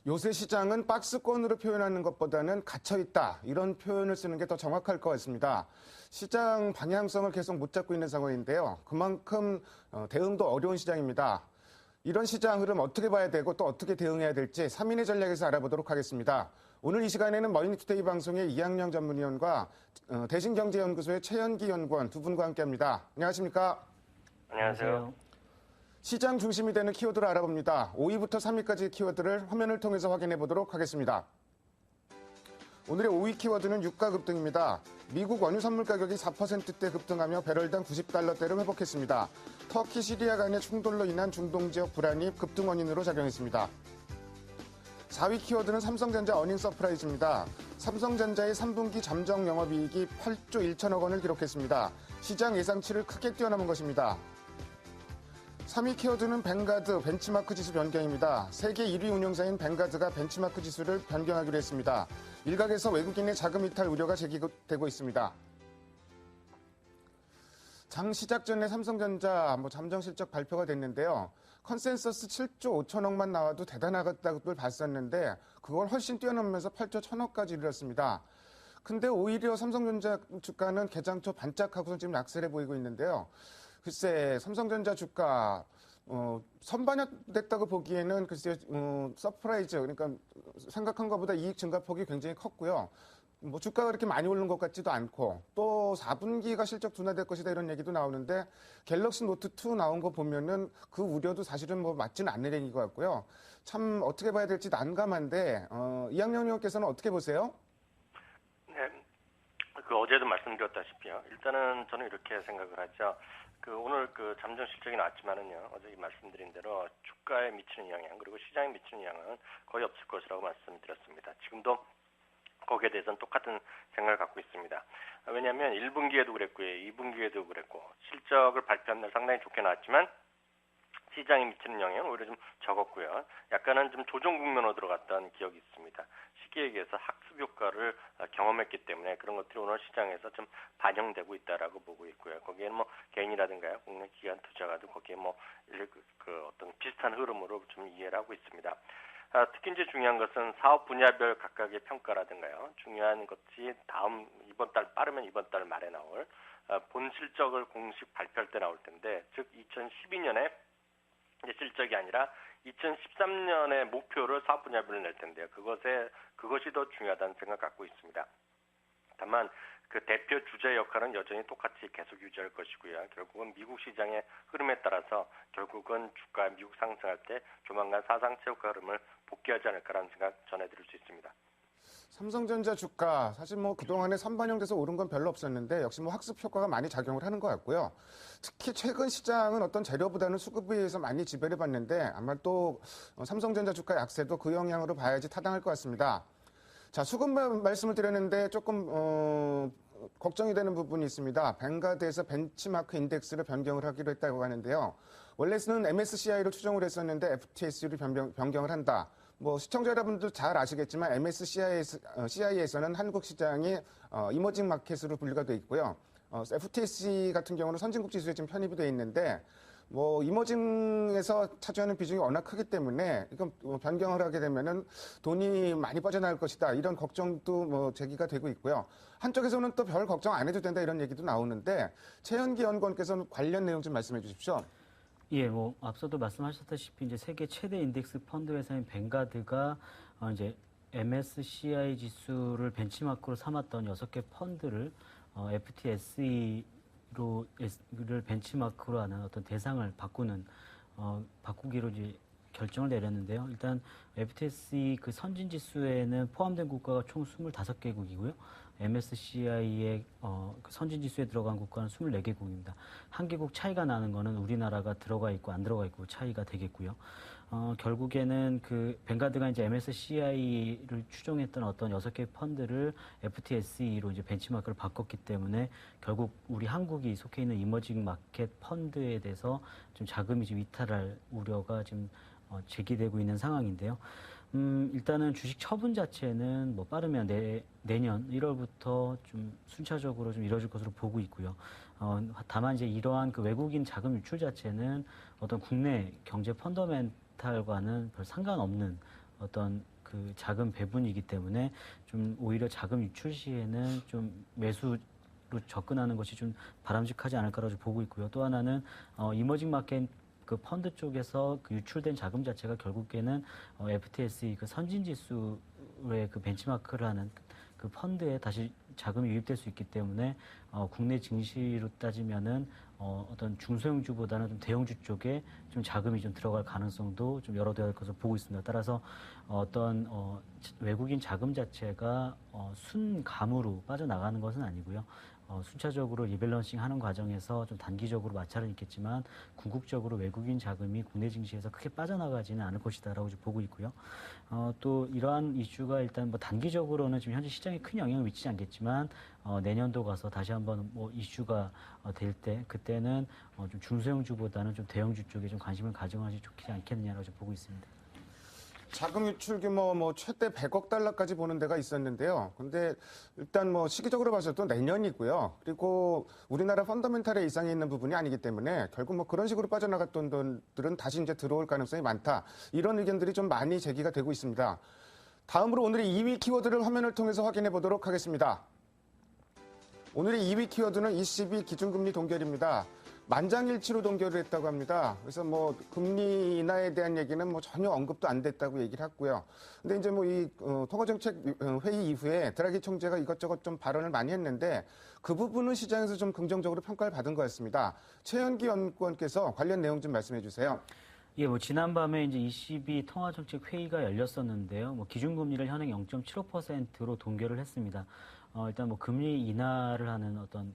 요새 시장은 박스권으로 표현하는 것보다는 갇혀있다. 이런 표현을 쓰는 게 더 정확할 것 같습니다. 시장 방향성을 계속 못 잡고 있는 상황인데요. 그만큼 대응도 어려운 시장입니다. 이런 시장 흐름 어떻게 봐야 되고 또 어떻게 대응해야 될지 3인의 전략에서 알아보도록 하겠습니다. 오늘 이 시간에는 머니투데이 방송의 이학영 전문위원과 대신경제연구소의 최현기 연구원 두 분과 함께합니다. 안녕하십니까? 안녕하세요. 시장 중심이 되는 키워드를 알아봅니다. 5위부터 3위까지의 키워드를 화면을 통해서 확인해 보도록 하겠습니다. 오늘의 5위 키워드는 유가 급등입니다. 미국 원유 선물 가격이 4%대 급등하며 배럴당 90달러대를 회복했습니다. 터키 시리아 간의 충돌로 인한 중동 지역 불안이 급등 원인으로 작용했습니다. 4위 키워드는 삼성전자 어닝 서프라이즈입니다. 삼성전자의 3분기 잠정 영업이익이 8조 1천억 원을 기록했습니다. 시장 예상치를 크게 뛰어넘은 것입니다. 3위 키워드는 뱅가드 벤치마크 지수 변경입니다. 세계 1위 운용사인 뱅가드가 벤치마크 지수를 변경하기로 했습니다. 일각에서 외국인의 자금 이탈 우려가 제기되고 있습니다. 장 시작 전에 삼성전자 잠정 실적 발표가 됐는데요. 컨센서스 7조 5천억만 나와도 대단하다고 봤었는데 그걸 훨씬 뛰어넘으면서 8조 1천억까지 이르렀습니다. 근데 오히려 삼성전자 주가는 개장 초 반짝하고서 지금 약세를 보이고 있는데요. 글쎄, 삼성전자 주가, 선반영됐다고 보기에는 글쎄, 서프라이즈, 그러니까 생각한 것보다 이익 증가폭이 굉장히 컸고요. 주가가 그렇게 많이 오른 것 같지도 않고, 또 4분기가 실적 둔화될 것이다 이런 얘기도 나오는데, 갤럭시 노트 2 나온 거 보면은 그 우려도 사실은 맞지는 않는 얘기인 것 같고요. 참 어떻게 봐야 될지 난감한데, 이학영 의원께서는 어떻게 보세요? 네, 어제도 말씀드렸다시피요. 일단은 저는 이렇게 생각을 하죠. 오늘 잠정 실적이 나왔지만은요, 어제 말씀드린 대로 주가에 미치는 영향, 그리고 시장에 미치는 영향은 거의 없을 것이라고 말씀드렸습니다. 지금도 거기에 대해서는 똑같은 생각을 갖고 있습니다. 왜냐하면 1분기에도 그랬고요, 2분기에도 그랬고, 실적을 발표한 날 상당히 좋게 나왔지만, 시장에 미치는 영향은 오히려 좀 적었고요. 약간은 좀 조정 국면으로 들어갔던 기억이 있습니다. 시기에 의해서 학습 효과를 경험했기 때문에 그런 것들이 오늘 시장에서 좀 반영되고 있다라고 보고 있고요. 거기에는 개인이라든가요, 국내 기관 투자가도 거기에 어떤 비슷한 흐름으로 좀 이해를 하고 있습니다. 특히 이제 중요한 것은 사업 분야별 각각의 평가라든가요. 중요한 것이 빠르면 이번 달 말에 나올 본 실적을 공식 발표할 때 나올 텐데, 즉 2012년에 이제 실적이 아니라 2013년의 목표를 사업 분야별로 낼 텐데요. 그것이 더 중요하다는 생각 갖고 있습니다. 다만 대표 주제 역할은 여전히 똑같이 계속 유지할 것이고요. 결국은 미국 시장의 흐름에 따라서 결국은 주가 미국 상승할 때 조만간 사상체육과 흐름을 복귀하지 않을까라는 생각 전해드릴 수 있습니다. 삼성전자 주가 사실 그동안에 선반영돼서 오른 건 별로 없었는데 역시 학습 효과가 많이 작용을 하는 것 같고요. 특히 최근 시장은 어떤 재료보다는 수급에 의해서 많이 지배를 받는데 아마 또 삼성전자 주가 약세도 그 영향으로 봐야지 타당할 것 같습니다. 자, 수급 말씀을 드렸는데 조금 걱정이 되는 부분이 있습니다. 뱅가드에서 벤치마크 인덱스를 변경을 하기로 했다고 하는데요. 원래는 MSCI로 추정을 했었는데 FTSE로 변경을 한다. 시청자 여러분도 잘 아시겠지만 MSCI에서는 한국 시장이 이머징 마켓으로 분류가 되어 있고요. FTSE 같은 경우는 선진국 지수에 지금 편입이 되어 있는데 이머징에서 차지하는 비중이 워낙 크기 때문에 이건 변경을 하게 되면은 돈이 많이 빠져나갈 것이다. 이런 걱정도 제기가 되고 있고요. 한쪽에서는 또 별 걱정 안 해도 된다 이런 얘기도 나오는데 최현기 연구원께서는 관련 내용 좀 말씀해 주십시오. 예, 앞서도 말씀하셨다시피 이제 세계 최대 인덱스 펀드 회사인 벤가드가 이제 MSCI 지수를 벤치마크로 삼았던 6개 펀드를 FTSE를 벤치마크로 하는 어떤 대상을 바꾸기로 이제 결정을 내렸는데요. 일단 FTSE 선진 지수에는 포함된 국가가 총 25개국이고요. MSCI의 선진 지수에 들어간 국가는 24개국입니다. 한 개국 차이가 나는 거는 우리나라가 들어가 있고 안 들어가 있고 차이가 되겠고요. 결국에는 벤가드가 이제 MSCI를 추종했던 어떤 6개 펀드를 FTSE로 이제 벤치마크를 바꿨기 때문에 결국 우리 한국이 속해 있는 이머징 마켓 펀드에 대해서 좀 자금이 좀 이탈할 우려가 지금 제기되고 있는 상황인데요. 일단은 주식 처분 자체는 빠르면 내년 1월부터 좀 순차적으로 좀 이루어질 것으로 보고 있고요. 다만 이제 이러한 외국인 자금 유출 자체는 어떤 국내 경제 펀더멘탈과는 별 상관없는 어떤 그 자금 배분이기 때문에 좀 오히려 자금 유출 시에는 좀 매수로 접근하는 것이 좀 바람직하지 않을까라고 보고 있고요. 또 하나는 이머징 마켓 그 펀드 쪽에서 그 유출된 자금 자체가 결국에는 FTSE 그 선진 지수의 그 벤치마크를 하는 그 펀드에 다시 자금이 유입될 수 있기 때문에 국내 증시로 따지면은 어떤 중소형주보다는 좀 대형주 쪽에 좀 자금이 좀 들어갈 가능성도 좀 열어둬야 할 것으로 보고 있습니다. 따라서 어떤 외국인 자금 자체가 순감으로 빠져나가는 것은 아니고요. 순차적으로 리밸런싱 하는 과정에서 좀 단기적으로 마찰은 있겠지만 궁극적으로 외국인 자금이 국내 증시에서 크게 빠져나가지는 않을 것이다라고 보고 있고요. 또 이러한 이슈가 일단 뭐 단기적으로는 지금 현재 시장에 큰 영향을 미치지 않겠지만 내년도 가서 다시 한번 뭐 이슈가 될 때 그때는 좀 중소형주보다는 좀 대형주 쪽에 좀 관심을 가져가지 좋지 않겠느냐라고 좀 보고 있습니다. 자금 유출 규모 뭐 최대 100억 달러까지 보는 데가 있었는데요. 근데 일단 뭐 시기적으로 봐서도 내년이고요. 그리고 우리나라 펀더멘탈에 이상이 있는 부분이 아니기 때문에 결국 뭐 그런 식으로 빠져나갔던 돈들은 다시 이제 들어올 가능성이 많다. 이런 의견들이 좀 많이 제기가 되고 있습니다. 다음으로 오늘의 2위 키워드를 화면을 통해서 확인해 보도록 하겠습니다. 오늘의 2위 키워드는 ECB 기준금리 동결입니다. 만장일치로 동결을 했다고 합니다. 그래서 뭐 금리 인하에 대한 얘기는 뭐 전혀 언급도 안 됐다고 얘기를 했고요. 근데 이제 뭐 이 통화정책 회의 이후에 드라기 총재가 이것저것 좀 발언을 많이 했는데 그 부분은 시장에서 좀 긍정적으로 평가를 받은 것 같습니다. 최현기 연구원께서 관련 내용 좀 말씀해 주세요. 예, 뭐 지난밤에 이제 ECB 통화정책 회의가 열렸었는데요. 뭐 기준금리를 현행 0.75%로 동결을 했습니다. 일단 뭐 금리 인하를 하는 어떤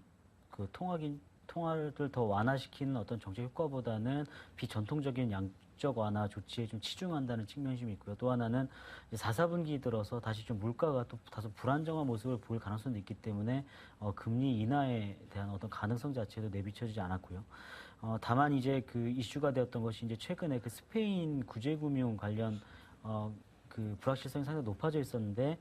그 통화를 더 완화시키는 어떤 정책 효과보다는 비전통적인 양적 완화 조치에 좀 치중한다는 측면이 좀 있고요. 또 하나는 4사분기 들어서 다시 좀 물가가 또 다소 불안정한 모습을 보일 가능성도 있기 때문에 금리 인하에 대한 어떤 가능성 자체도 내비쳐지지 않았고요. 다만 이제 그 이슈가 되었던 것이 이제 최근에 그 스페인 구제금융 관련 그 불확실성이 상당히 높아져 있었는데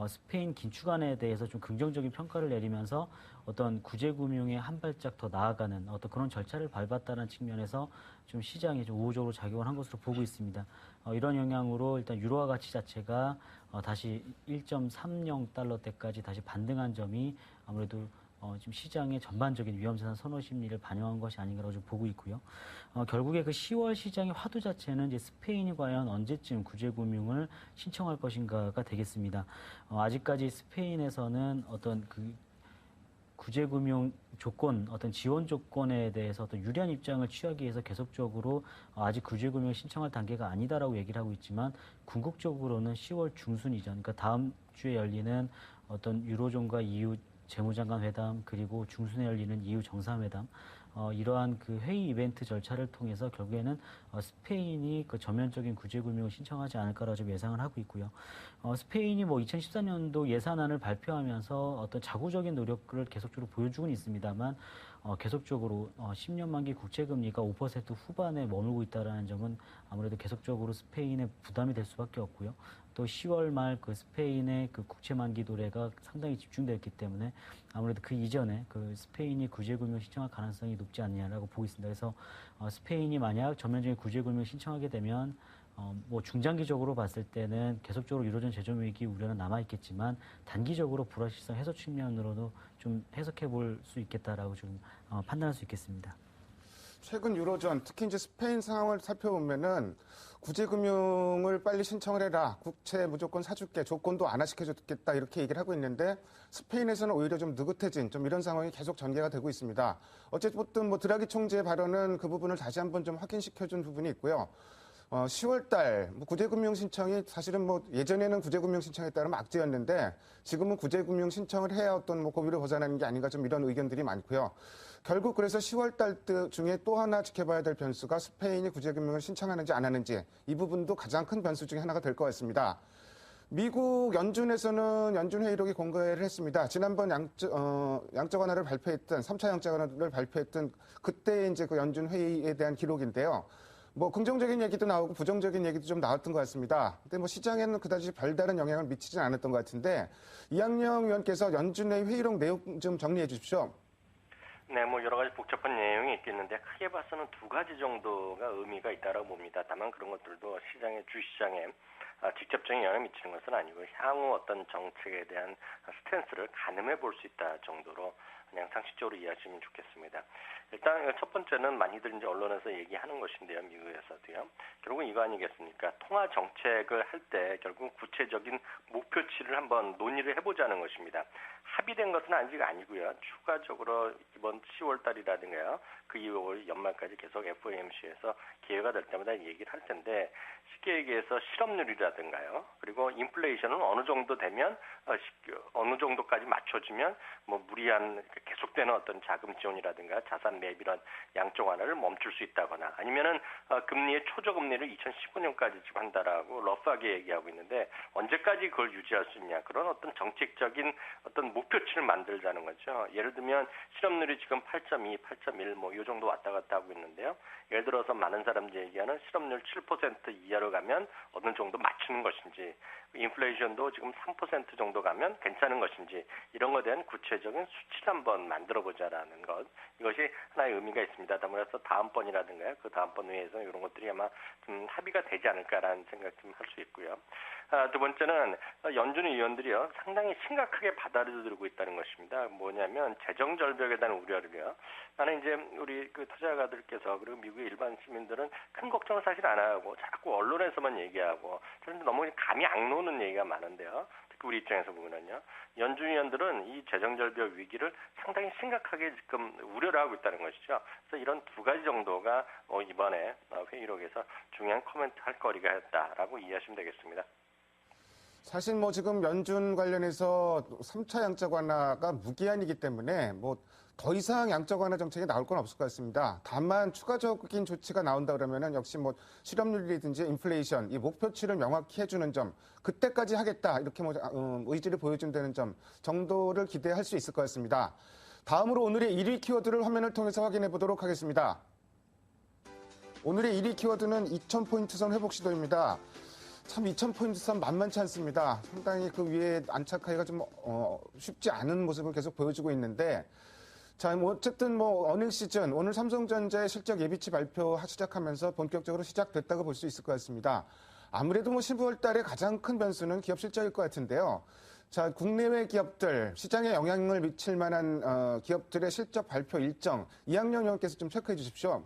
스페인 긴축안에 대해서 좀 긍정적인 평가를 내리면서 어떤 구제금융에 한 발짝 더 나아가는 어떤 그런 절차를 밟았다는 측면에서 좀 시장에 좀 우호적으로 작용을 한 것으로 보고 있습니다. 이런 영향으로 일단 유로화 가치 자체가 다시 1.30달러대까지 다시 반등한 점이 아무래도 지금 시장의 전반적인 위험자산 선호 심리를 반영한 것이 아닌가라고 좀 보고 있고요. 결국에 그 10월 시장의 화두 자체는 이제 스페인이 과연 언제쯤 구제금융을 신청할 것인가가 되겠습니다. 아직까지 스페인에서는 어떤 그 구제금융 조건, 어떤 지원 조건에 대해서 어떤 유리한 입장을 취하기 위해서 계속적으로 아직 구제금융을 신청할 단계가 아니다라고 얘기를 하고 있지만 궁극적으로는 10월 중순 이전, 그러니까 다음 주에 열리는 어떤 유로존과 EU 재무장관 회담 그리고 중순에 열리는 EU 정상회담 이러한 그 회의 이벤트 절차를 통해서 결국에는 스페인이 그 전면적인 구제금융을 신청하지 않을까라고 좀 예상을 하고 있고요. 스페인이 뭐 2014년도 예산안을 발표하면서 어떤 자구적인 노력을 계속적으로 보여주고는 있습니다만 계속적으로 10년 만기 국채금리가 5% 후반에 머물고 있다는 점은 아무래도 계속적으로 스페인의 부담이 될 수밖에 없고요. 또 10월 말 그 스페인의 그 국채 만기 도래가 상당히 집중되었기 때문에 아무래도 그 이전에 그 스페인이 구제금융 신청할 가능성이 높지 않냐라고 보고 있습니다. 그래서 스페인이 만약 전면적인 구제금융 신청하게 되면 뭐 중장기적으로 봤을 때는 계속적으로 유로존 재정 위기 우려는 남아 있겠지만 단기적으로 불확실성 해소 측면으로도 좀 해석해 볼 수 있겠다라고 좀 판단할 수 있겠습니다. 최근 유로존, 특히 이제 스페인 상황을 살펴보면은 구제금융을 빨리 신청을 해라. 국채 무조건 사줄게. 조건도 완화시켜줬겠다. 이렇게 얘기를 하고 있는데 스페인에서는 오히려 좀 느긋해진 좀 이런 상황이 계속 전개가 되고 있습니다. 어쨌든 뭐 드라기 총재의 발언은 그 부분을 다시 한번 좀 확인시켜준 부분이 있고요. 10월 달 구제금융 신청이 사실은 뭐 예전에는 구제금융 신청에 따른 악재였는데 지금은 구제금융 신청을 해야 어떤 뭐 고비를 벗어나는 게 아닌가 좀 이런 의견들이 많고요. 결국 그래서 10월 달 중에 또 하나 지켜봐야 될 변수가 스페인이 구제금융을 신청하는지 안 하는지 이 부분도 가장 큰 변수 중에 하나가 될 것 같습니다. 미국 연준에서는 연준 회의록이 공개를 했습니다. 지난번 양적 완화를 발표했던 3차 양적 완화를 발표했던 그때 이제 그 연준 회의에 대한 기록인데요. 뭐 긍정적인 얘기도 나오고 부정적인 얘기도 좀 나왔던 것 같습니다. 근데 뭐 시장에는 그다지 별다른 영향을 미치진 않았던 것 같은데 이학영 의원께서 연준의 회의록 내용 좀 정리해 주십시오. 네, 뭐 여러 가지 복잡한 내용이 있겠는데 크게 봐서는 두 가지 정도가 의미가 있다라고 봅니다. 다만 그런 것들도 시장의 주시장에 직접적인 영향을 미치는 것은 아니고 향후 어떤 정책에 대한 스탠스를 가늠해 볼 수 있다 정도로 그냥 상식적으로 이해하시면 좋겠습니다. 일단 첫 번째는 많이들 이제 언론에서 얘기하는 것인데요, 미국에서도요. 결국은 이거 아니겠습니까? 통화 정책을 할 때 결국 구체적인 목표치를 한번 논의를 해보자는 것입니다. 합의된 것은 아직 아니고요. 추가적으로 이번 10월 달이라든가요, 그 이후 연말까지 계속 FOMC에서 기회가 될 때마다 얘기를 할 텐데, 쉽게 얘기해서 실업률이라든가요, 그리고 인플레이션은 어느 정도 되면 어느 정도까지 맞춰주면 뭐 무리한 계속되는 어떤 자금 지원이라든가 자산 매입 이런 양쪽 하나를 멈출 수 있다거나 아니면은 금리의 초저금리를 2015년까지 지금 한다라고 러프하게 얘기하고 있는데 언제까지 그걸 유지할 수 있냐, 그런 어떤 정책적인 어떤 목표치를 만들자는 거죠. 예를 들면 실업률이 지금 8.2, 8.1 뭐 이 정도 왔다 갔다 하고 있는데요. 예를 들어서 많은 사람들이 얘기하는 실업률 7% 이하로 가면 어느 정도 맞추는 것인지, 인플레이션도 지금 3% 정도 가면 괜찮은 것인지, 이런 것에 대한 구체적인 수치를 한번 만들어보자라는 것, 이것이 하나의 의미가 있습니다. 그래서 다음번이라든가 그 다음번 회의에서 이런 것들이 아마 좀 합의가 되지 않을까라는 생각 좀 할 수 있고요. 두 번째는 연준 의원들이요, 상당히 심각하게 받아들이고 있다는 것입니다. 뭐냐면 재정 절벽에 대한 우려를요. 나는 이제 우리 그 투자가들께서 그리고 미국의 일반 시민들은 큰 걱정을 사실 안 하고 자꾸 언론에서만 얘기하고 그런데 너무 감이 안 노는 얘기가 많은데요. 특히 우리 입장에서 보면은요, 연준 의원들은 이 재정 절벽 위기를 상당히 심각하게 지금 우려를 하고 있다는 것이죠. 그래서 이런 두 가지 정도가 이번에 회의록에서 중요한 코멘트 할 거리가였다라고 이해하시면 되겠습니다. 사실 뭐 지금 연준 관련해서 3차 양적 완화가 무기한이기 때문에 뭐 더 이상 양적 완화 정책이 나올 건 없을 것 같습니다. 다만 추가적인 조치가 나온다 그러면은 역시 뭐 실업률이든지 인플레이션 이 목표치를 명확히 해주는 점, 그때까지 하겠다 이렇게 뭐 의지를 보여준다는 점 정도를 기대할 수 있을 것 같습니다. 다음으로 오늘의 1위 키워드를 화면을 통해서 확인해 보도록 하겠습니다. 오늘의 1위 키워드는 2000포인트 선 회복 시도입니다. 참 2000포인트 선 만만치 않습니다. 상당히 그 위에 안착하기가 좀 쉽지 않은 모습을 계속 보여주고 있는데, 자, 뭐 어쨌든 뭐 어닝 시즌 오늘 삼성전자의 실적 예비치 발표 시작하면서 본격적으로 시작됐다고 볼 수 있을 것 같습니다. 아무래도 뭐 12월 달에 가장 큰 변수는 기업 실적일 것 같은데요. 자, 국내외 기업들, 시장에 영향을 미칠 만한 기업들의 실적 발표 일정, 이학년 의원께서 좀 체크해 주십시오.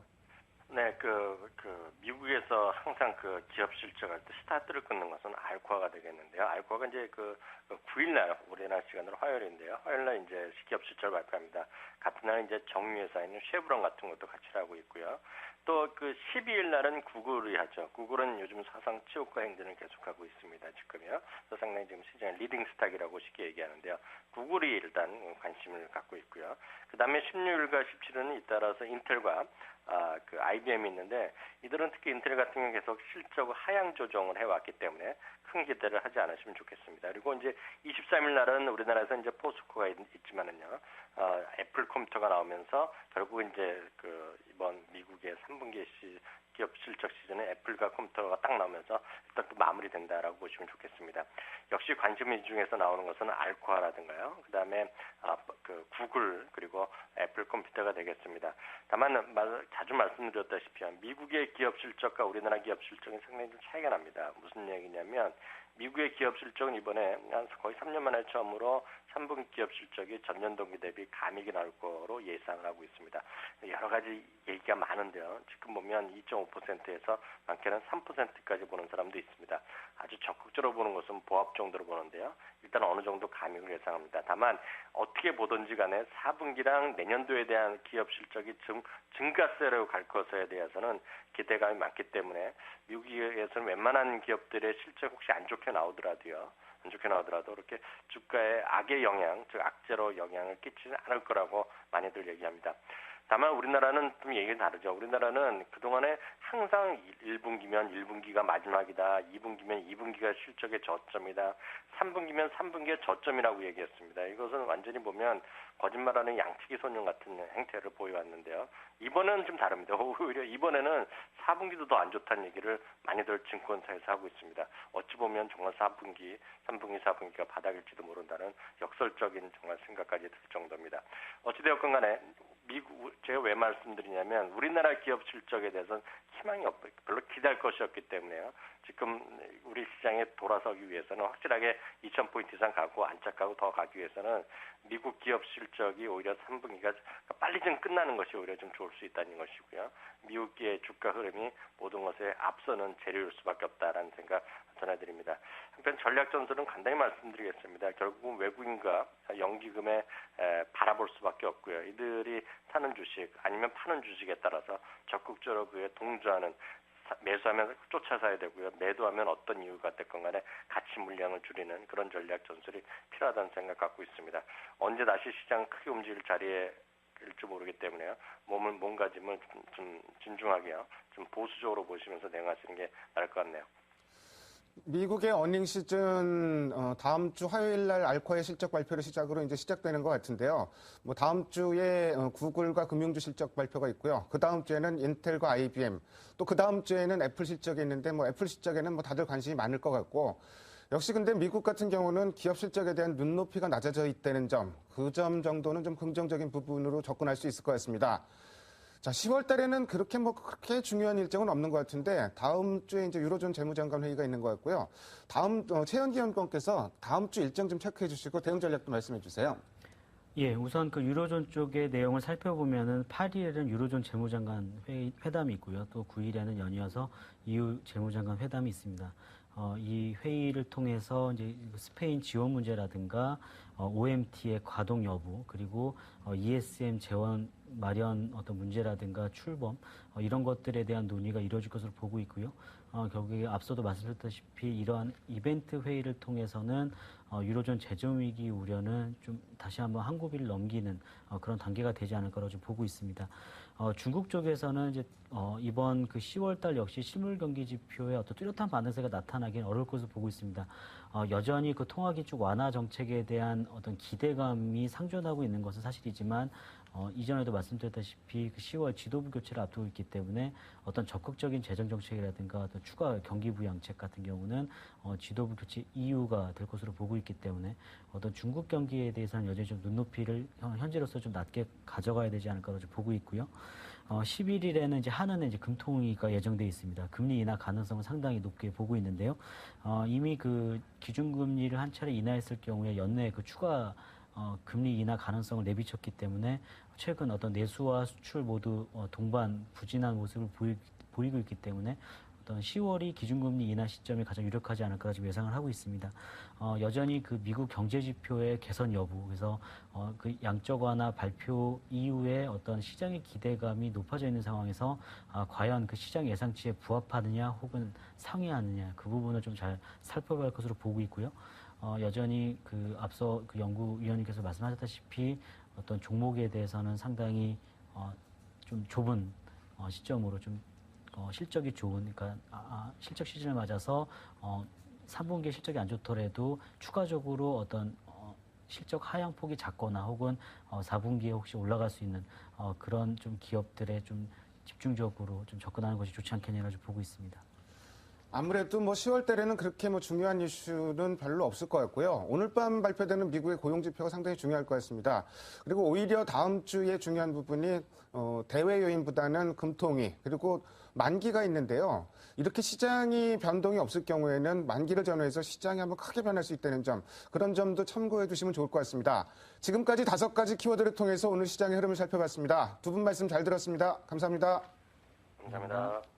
네, 미국에서 항상 그 기업 실적할 때 스타트를 끊는 것은 알코아가 되겠는데요. 알코아가 이제 9일날, 우리나라 시간으로 화요일인데요. 화요일날 이제 기업 실적을 발표합니다. 같은 날 이제 정유회사인 쉐브론 같은 것도 같이 하고 있고요. 또 12일 날은 구글이 하죠. 구글은 요즘 사상 최고가 행진을 계속하고 있습니다. 지금요. 그래서 상당히 지금 시장의 리딩 스탁이라고 쉽게 얘기하는데요. 구글이 일단 관심을 갖고 있고요. 그 다음에 16일과 17일은 잇따라서 인텔과 IBM이 있는데, 이들은 특히 인텔 같은 경우는 계속 실적 하향 조정을 해왔기 때문에 큰 기대를 하지 않으시면 좋겠습니다. 그리고 이제 23일 날은 우리나라에서 이제 포스코가 있지만은요, 애플 컴퓨터가 나오면서 결국 이제 이번 미국의 3분기 기업 실적 시즌에 애플과 컴퓨터가 딱 나오면서 일단 또 마무리된다라고 보시면 좋겠습니다. 역시 관심 중에서 나오는 것은 알코아라든가요. 그 다음에 구글 그리고 애플 컴퓨터가 되겠습니다. 다만 자주 말씀드렸다시피 미국의 기업 실적과 우리나라 기업 실적이 상당히 좀 차이가 납니다. 무슨 얘기냐면 미국의 기업 실적은 이번에 거의 3년 만에 처음으로 3분기 기업 실적이 전년 동기 대비 감익이 나올 거로 예상을 하고 있습니다. 여러 가지 얘기가 많은데요. 지금 보면 2.5%에서 많게는 3%까지 보는 사람도 있습니다. 아주 적극적으로 보는 것은 보합 정도로 보는데요. 일단 어느 정도 감익을 예상합니다. 다만 어떻게 보든지 간에 4분기랑 내년도에 대한 기업 실적이 증가세로 갈 것에 대해서는 기대감이 많기 때문에 미국에서는 웬만한 기업들의 실적 혹시 안 좋게 나오더라도요. 이렇게 주가에 악의 영향, 즉 악재로 영향을 끼치지 않을 거라고 많이들 얘기합니다. 다만 우리나라는 좀 얘기가 다르죠. 우리나라는 그동안에 항상 1분기면 1분기가 마지막이다, 2분기면 2분기가 실적의 저점이다, 3분기면 3분기의 저점이라고 얘기했습니다. 이것은 완전히 보면 거짓말하는 양치기 소년 같은 행태를 보여왔는데요. 이번에는 좀 다릅니다. 오히려 이번에는 4분기도 더 안 좋다는 얘기를 많이들 증권사에서 하고 있습니다. 어찌 보면 정말 4분기, 3분기, 4분기가 바닥일지도 모른다는 역설적인 정말 생각까지 들 정도입니다. 어찌되었건 간에 제가 왜 말씀드리냐면 우리나라 기업 실적에 대해서는 희망이 없고 별로 기대할 것이 없기 때문에요. 지금 우리 시장에 돌아서기 위해서는 확실하게 2,000포인트 이상 가고 안착하고 더 가기 위해서는 미국 기업 실적이 오히려 3분기가 빨리 좀 끝나는 것이 오히려 좀 좋을 수 있다는 것이고요. 미국의 주가 흐름이 모든 것에 앞서는 재료일 수밖에 없다라는 생각 전해드립니다. 한편 전략 전술은 간단히 말씀드리겠습니다. 결국은 외국인과 연기금에 바라볼 수밖에 없고요. 이들이 사는 주식 아니면 파는 주식에 따라서 적극적으로 그에 동조하는 매수하면 쫓아서야 되고요. 매도하면 어떤 이유가 됐건 간에 가치 물량을 줄이는 그런 전략 전술이 필요하다는 생각 갖고 있습니다. 언제 다시 시장 크게 움직일 자리에 일지 모르기 때문에요. 몸가짐을 좀 진중하게요. 좀 보수적으로 보시면서 대응하시는 게 나을 것 같네요. 미국의 어닝 시즌 다음 주 화요일 날 알코아의 실적 발표를 시작으로 이제 시작되는 것 같은데요. 뭐 다음 주에 구글과 금융주 실적 발표가 있고요. 그 다음 주에는 인텔과 IBM, 또 그 다음 주에는 애플 실적이 있는데 뭐 애플 실적에는 뭐 다들 관심이 많을 것 같고, 역시 근데 미국 같은 경우는 기업 실적에 대한 눈높이가 낮아져 있다는 점, 그 점 정도는 좀 긍정적인 부분으로 접근할 수 있을 것 같습니다. 자, 10월 달에는 그렇게 중요한 일정은 없는 것 같은데, 다음 주에 이제 유로존 재무장관 회의가 있는 것 같고요. 최현기 연구원께서 다음 주 일정 좀 체크해 주시고 대응 전략도 말씀해 주세요. 예, 우선 그 유로존 쪽의 내용을 살펴보면은 8일에는 유로존 재무장관 회담이 있고요. 또 9일에는 연이어서 EU 재무장관 회담이 있습니다. 이 회의를 통해서 이제 스페인 지원 문제라든가 OMT의 가동 여부, 그리고 ESM 재원 마련 어떤 문제라든가 출범 이런 것들에 대한 논의가 이루어질 것으로 보고 있고요. 결국에 앞서도 말씀드렸다시피 이러한 이벤트 회의를 통해서는 유로존 재정 위기 우려는 좀 다시 한번 한 고비를 넘기는 그런 단계가 되지 않을까라고 좀 보고 있습니다. 중국 쪽에서는 이제 이번 그 10월달 역시 실물 경기 지표에 어떤 뚜렷한 반등세가 나타나기는 어려울 것으로 보고 있습니다. 여전히 그 통화기축 완화 정책에 대한 어떤 기대감이 상존하고 있는 것은 사실이지만 이전에도 말씀드렸다시피 그 10월 지도부 교체를 앞두고 있기 때문에 어떤 적극적인 재정 정책이라든가 어떤 추가 경기 부양책 같은 경우는 지도부 교체 이유가 될 것으로 보고 있기 때문에 어떤 중국 경기에 대해서는 여전히 좀 눈높이를 현재로서 좀 낮게 가져가야 되지 않을까라고 좀 보고 있고요. 11일에는 이제 한은의 이제 금통위가 예정돼 있습니다. 금리 인하 가능성을 상당히 높게 보고 있는데요. 이미 그 기준금리를 한 차례 인하했을 경우에 연내 그 추가 금리 인하 가능성을 내비쳤기 때문에 최근 어떤 내수와 수출 모두 동반 부진한 모습을 보이고 있기 때문에 어떤 10월이 기준금리 인하 시점이 가장 유력하지 않을까 지금 예상을 하고 있습니다. 여전히 그 미국 경제 지표의 개선 여부, 그래서 그 양적 완화 발표 이후에 어떤 시장의 기대감이 높아져 있는 상황에서 과연 그 시장 예상치에 부합하느냐 혹은 상회하느냐 그 부분을 좀 잘 살펴봐야 할 것으로 보고 있고요. 여전히 그 앞서 그 연구위원님께서 말씀하셨다시피 어떤 종목에 대해서는 상당히 좀 좁은 시점으로 좀 실적이 좋은, 그러니까 실적 시즌을 맞아서 3분기에 실적이 안 좋더라도 추가적으로 어떤 실적 하향폭이 작거나 혹은 4분기에 혹시 올라갈 수 있는 그런 좀 기업들에 좀 집중적으로 좀 접근하는 것이 좋지 않겠냐고 보고 있습니다. 아무래도 뭐 10월 달에는 그렇게 뭐 중요한 이슈는 별로 없을 것 같고요. 오늘 밤 발표되는 미국의 고용 지표가 상당히 중요할 것 같습니다. 그리고 오히려 다음 주에 중요한 부분이 대외 요인보다는 금통위 그리고 만기가 있는데요. 이렇게 시장이 변동이 없을 경우에는 만기를 전후해서 시장이 한번 크게 변할 수 있다는 점, 그런 점도 참고해 두시면 좋을 것 같습니다. 지금까지 5가지 키워드를 통해서 오늘 시장의 흐름을 살펴봤습니다. 두 분 말씀 잘 들었습니다. 감사합니다. 감사합니다.